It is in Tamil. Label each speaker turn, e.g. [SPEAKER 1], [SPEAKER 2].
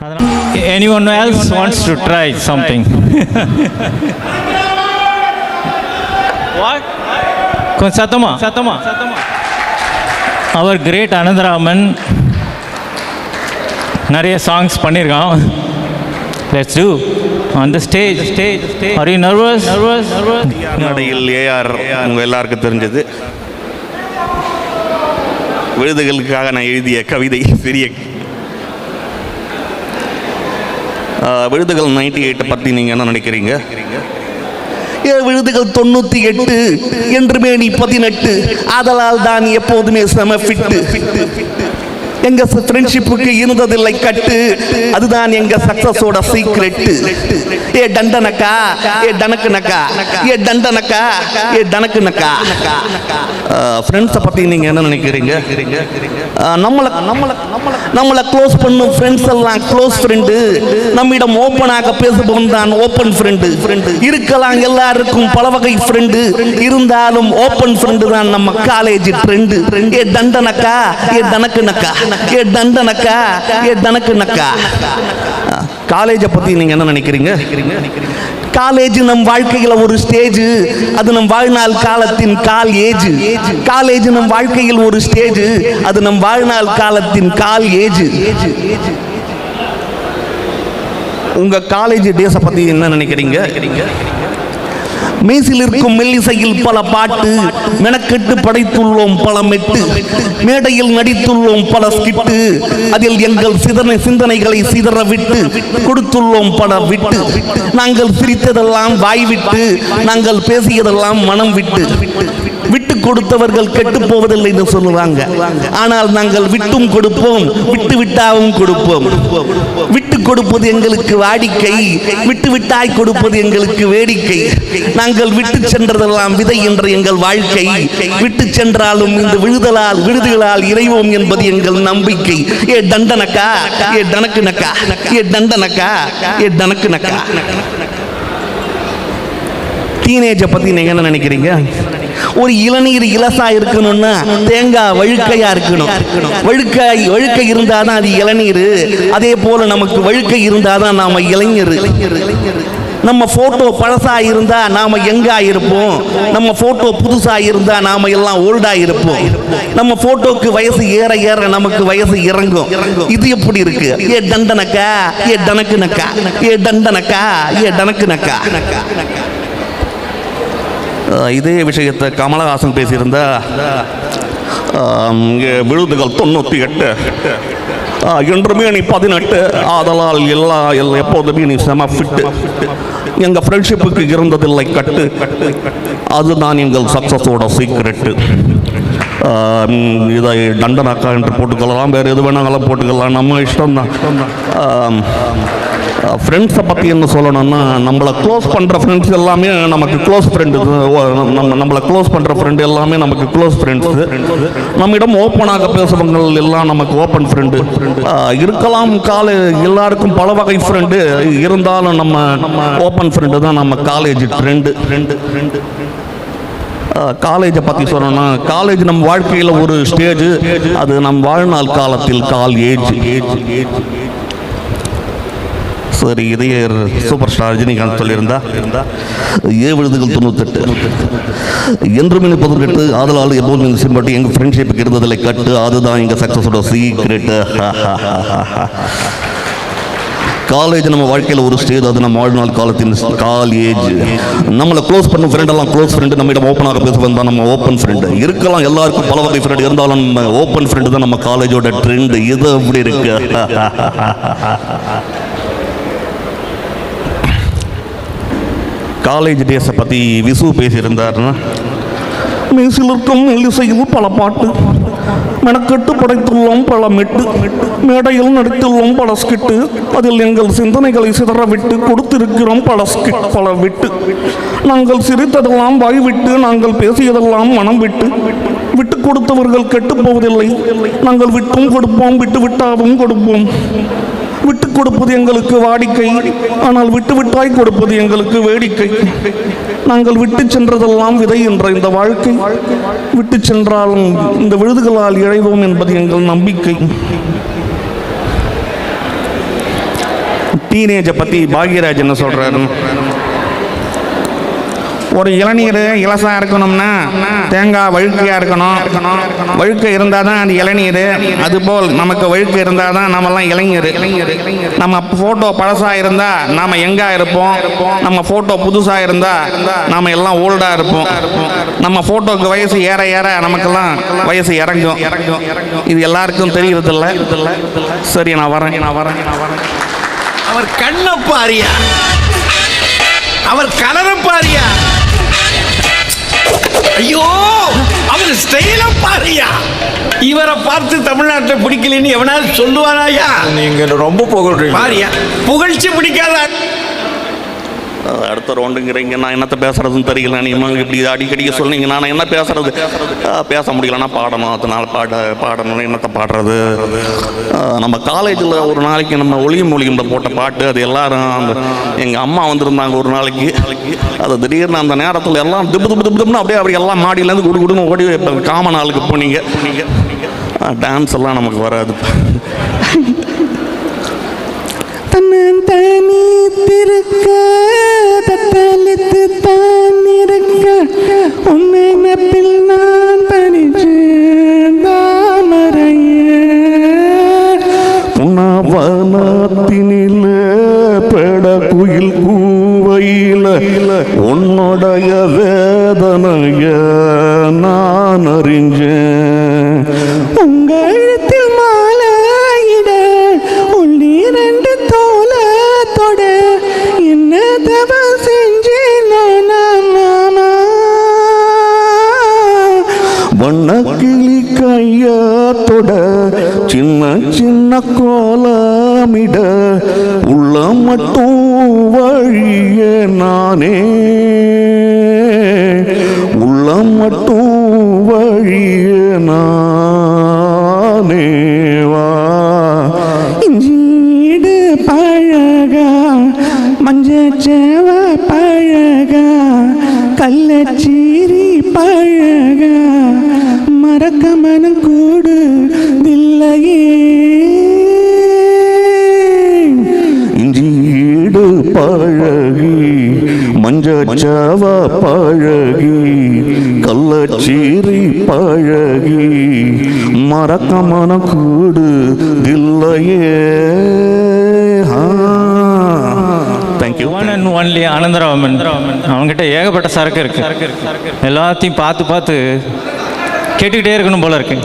[SPEAKER 1] Anyone else wants to try something? What? Satama. Our great Anandaraman நிறைய சாங்ஸ் பண்ணியிருக்கான். Let's do on the stage. Are you nervous?
[SPEAKER 2] நடையில் ஏஆர் உங்கள் எல்லாருக்கும் தெரிஞ்சது. விருதுகளுக்காக நான் எழுதிய கவிதை சிறிய விருதுகள் 98 பற்றி நீங்கள் என்ன நினைக்கிறீங்க? விருதுகள் 98 என்றுமே நீ 18, ஆதலால் தான் எப்போதுமே செம ஃபிட்டு. எங்க ஃப்ரெண்ட்ஷிப்புக்கு இருந்ததில்லை கட்டு, அதுதான் எங்க சக்சஸோட சீக்ரெட். ஏ டண்டனக்கா, ஏ டனக்குனக்கா, ஏ டண்டனக்கா, ஏ டனக்குனக்கா. ஃப்ரெண்ட்ஸை பற்றி நீங்க என்ன நினைக்கிறீங்க? நம்மளை க்ளோஸ் பண்ணும் ஃப்ரெண்ட்ஸ் எல்லாம் க்ளோஸ் ஃப்ரெண்டு, நம்மிடம் ஓப்பனாக பேசுபவன் தான் ஓப்பன் ஃப்ரெண்டு. இருக்கலாம் எல்லாருக்கும் பல வகை ஃப்ரெண்டு, இருந்தாலும் ஓப்பன் ஃப்ரெண்டு தான் நம்ம காலேஜ் ட்ரெண்டு. ஏ டண்டனக்கா, ஏ டனக்குனக்கா, ஏ டண்டனக்கா, ஏ டனக்குனக்கா. காலேஜை பற்றி நீங்கள் என்ன நினைக்கிறீங்க? காலேஜ் நம் வாழ்க்கையில் ஒரு ஸ்டேஜ், அது நம் வாழ்நாள் காலத்தின் கால் ஏஜ். காலேஜ் நம் வாழ்க்கையில் ஒரு ஸ்டேஜ், அது நம் வாழ்நாள் காலத்தின் கால் ஏஜ். உங்கள் காலேஜ் டேஸை பற்றி என்ன நினைக்கிறீங்க? மேசில் இருக்கும் மெல்லிசையில் பல பாட்டு, மெனக்கெட்டு படைத்துள்ளோம் பல மெட்டு, மேடையில் நடித்துள்ளோம் பல ஸ்கிட்டு, அதில் எங்கள் சிந்தனைகளை சிதற விட்டு கொடுத்துள்ளோம் பல விட்டு. நாங்கள் சிரித்ததெல்லாம் வாய் விட்டு, நாங்கள் பேசியதெல்லாம் மனம் விட்டு. விட்டு கொடுத்தவர்கள் கெட்டு போவதில்லை என்று சொல்லுவாங்க, ஆனால் நாங்கள் விட்டும் கொடுப்போம், விட்டு விட்டாவும் கொடுப்போம். விட்டு கொடுப்பது எங்களுக்கு வாடிக்கை, விட்டு விட்டாய் கொடுப்பது எங்களுக்கு வேடிக்கை. நாங்கள் விட்டு சென்றதெல்லாம் விதை என்ற எங்கள் வாழ்க்கை, விட்டு சென்றாலும் இந்த விழுதுகளால் இறைவோம் என்பது எங்கள் நம்பிக்கை. ஏ டண்டனக்கா, ஏ டனக்குனக்கா, ஏ டண்டனக்கா, ஏ டனக்குனக்கா. டீனேஜை பத்தி நீங்க என்ன நினைக்கிறீங்க? ஒரு இளநீர் இலசா இருக்கணும்னா தேங்காய் வழுக்கையா இருக்கணும். வழுக்கை இருந்தாதான் அது இளநீர். அதே போல நமக்கு வழுக்கை இருந்தாதான் நாம இளைஞர். நம்ம போட்டோ பழசா இருந்தா நாம யங்கா இருப்போம், நம்ம போட்டோ புதுசா இருந்தா நாம எல்லாம் ஓல்டா இருப்போம். நம்ம போட்டோக்கு வயசு ஏற ஏற நமக்கு வயசு இறங்கும். இது எப்படி இருக்கு? ஏ டண்டனக்கா, ஏ டனக்குனக்கா, ஏ டண்டனக்கா, ஏ டனக்குனக்கா. இதே விஷயத்தை கமலஹாசன் பேசியிருந்தா, விருதுகள் 98 என்றுமே நீ 18, ஆதலால் எப்போதுமே நீ செம ஃபிட்டு. எங்கள் ஃப்ரெண்ட்ஷிப்புக்கு இருந்ததில்லை கட்டு, அதுதான் எங்கள் சக்ஸஸோட சீக்ரெட்டு. இதை டண்டனக்கா என்று போட்டுக்கொள்ளலாம், வேறு எது வேணாலும் போட்டுக்கலாம், நம்ம இஷ்டம்தான். ஃப்ரெண்ட்ஸை பற்றி என்ன சொல்லணும்னா, நம்மளை க்ளோஸ் பண்ணுற ஃப்ரெண்ட்ஸ் எல்லாமே நமக்கு க்ளோஸ் ஃப்ரெண்டு. நம்மளை க்ளோஸ் பண்ணுற ஃப்ரெண்டு எல்லாமே நமக்கு க்ளோஸ் ஃப்ரெண்ட்ஸு. நம்மிடம் ஓப்பனாக பேசுகிறவங்க எல்லாம் நமக்கு ஓப்பன் ஃப்ரெண்டு. இருக்கலாம் எல்லாருக்கும் பல வகை ஃப்ரெண்டு, இருந்தாலும் நம்ம ஓப்பன் ஃப்ரெண்டு தான் நம்ம காலேஜ் ட்ரெண்டு. காலேஜை பற்றி சொல்லணும்னா, காலேஜ் நம் வாழ்க்கையில் ஒரு ஸ்டேஜ், அது நம் வாழ்நாள் காலத்தில் கால் ஏஜ். சரி, இதே சூப்பர் ஸ்டார் ரஜினிகாந்த் சொல்லியிருந்தா, விருதுகள் 98 என்றுமே 18, ஆதலால் எப்போதும் இந்த சிம்பட்டி எங்கள் ஃப்ரெண்ட்ஷிப்புக்கு இருந்ததில்லை கட்டு, அதுதான் எங்கள் சக்ஸஸோட சீக்ரெட். காலேஜ் நம்ம வாழ்க்கையில் ஒரு ஸ்டேஜ், அது நம்ம வாழ்நாள் காலத்தின் கால் ஏஜ். நம்மளை க்ளோஸ் பண்ண ஃப்ரெண்டெல்லாம் க்ளோஸ் ஃப்ரெண்டு, நம்மிடம் ஓப்பனாக பேசுவது தான் நம்ம ஓப்பன் ஃப்ரெண்டு. இருக்கலாம் எல்லாருக்கும் பல வகை ஃப்ரெண்டு, இருந்தாலும் நம்ம ஓப்பன் ஃப்ரெண்டு தான் நம்ம காலேஜோட ட்ரெண்டு. இது அப்படி இருக்கு. காலேஜ் டேஸை பற்றி விசு பேசியிருந்தாருன்னா, மேசில் இருக்கும் மெல்லிசையில் பல பாட்டு, மெனக்கெட்டு படைத்துள்ளோம் பல மெட்டு, மேடையில் நடித்துள்ளோம் பல ஸ்கிட்டு, அதில் எங்கள் சிந்தனைகளை சிதற விட்டு கொடுத்திருக்கிறோம் பல விட்டு. நாங்கள் சிரித்ததெல்லாம் வாய் விட்டு, நாங்கள் பேசியதெல்லாம் மனம் விட்டு. விட்டு கொடுத்தவர்கள் கெட்டு போவதில்லை, நாங்கள் விட்டும் கொடுப்போம், விட்டு விட்டாவும் கொடுப்போம். விட்டு கொடுப்பது எங்களுக்கு வாடிக்கை, ஆனால் விட்டு விட்டாய் கொடுப்பது எங்களுக்கு வேடிக்கை. நாங்கள் விட்டு சென்றதெல்லாம் விதை என்ற இந்த வாழ்க்கை, விட்டு சென்றாலும் இந்த விழுதுகளால் இழைவோம் என்பது எங்கள் நம்பிக்கை. டீனேஜை பற்றி பாக்யராஜ் என்ன சொல்கிறாரு? ஒரு இளநீர் இலசாக இருக்கணும்னா தேங்காய் வழுக்கையாக இருக்கணும். வழுக்கை இருந்தால் தான் அது இளநீர். அதுபோல் நமக்கு வழுக்கை இருந்தால் தான் நம்மெல்லாம் இளைஞர். நம்ம ஃபோட்டோ பழசாக இருந்தால் நாம் எங்காக இருப்போம். நம்ம ஃபோட்டோ புதுசாக இருந்தால் நாம் எல்லாம் ஓல்டாக இருப்போம். நம்ம ஃபோட்டோக்கு வயசு ஏற ஏற நமக்கெல்லாம் வயசு இறங்கும். இது எல்லாருக்கும் தெரியறதில்ல. சரி, நான் வரேன்.
[SPEAKER 3] அவர் கண்ணை பாரியா, அவர் கலரை பாரியா, ஐயோ அவர் ஸ்டைல பாரியா. இவரை பார்த்து தமிழ்நாட்டில் பிடிக்கலன்னு எவனாவது சொல்லுவாராயா?
[SPEAKER 4] நீங்க ரொம்ப புகழ்றீங்க
[SPEAKER 3] பாரியா. புகழ்ச்சி பிடிக்காத
[SPEAKER 2] அடுத்த ரவுண்டுங்கிறீங்க. நான் என்னத்தை பேசுறதுன்னு தெரியல. நீங்கள் இப்படி அடிக்கடி சொன்னீங்க, நான் என்ன பேசுறது? பேச முடியலன்னா பாடணும். அதனால பாடணும். என்னத்தை பாடுறது? நம்ம காலேஜில் ஒரு நாளைக்கு நம்ம ஒளியும் மொழியும் போட்ட பாட்டு, அது எல்லாரும் அந்த எங்கள் அம்மா வந்திருந்தாங்க ஒரு நாளைக்கு. அது திடீர்னு அந்த நேரத்தில் எல்லாம் திப்புன்னு அப்படியே எல்லாம் மாடியிலேருந்து குடுன்னு ஓடி காமன் ஆளுக்கு போனீங்க. டான்ஸ் எல்லாம் நமக்கு வராது.
[SPEAKER 5] தனி திருக்க தத்தளித்து தான் இருக்க உன்னை நப்பில் நான் தனிச்சு தாமரையே
[SPEAKER 2] உணவனத்தினில பெட குயில் கூவையில உன்னுடைய வேதனைய நான் அறிஞ்சேன்.
[SPEAKER 5] உங்களத்தில் மாலையிட உள்ளிரண்டு தோல தொட என்ன தவம் செஞ்சேன் நானா
[SPEAKER 2] வண்ணக்கிளி கையத்தொட சின்ன சின்ன கோலமிட உள்ள மட்டும் வழிய நானே, உள்ள மட்டும் வழிய நானே. வா
[SPEAKER 5] இஞ்சீடு பழகா மஞ்சச்சேவ பழகா கள்ளச்சீரி பழகா மறக்க மனம் கூடு தில்லையே.
[SPEAKER 2] இஞ்சீடு பழகி மஞ்சச்சவ பழகி கள்ளச்சீரி பழகி மறக்க மனம் கூடு தில்லையே. Thank you.
[SPEAKER 1] One and only Anandaraman. அவங்ககிட்ட ஏகப்பட்ட சரக்கு இருக்கு. எல்லாத்தையும் பார்த்து பார்த்து கேட்டுக்கிட்டே இருக்கணும் போல இருக்கு.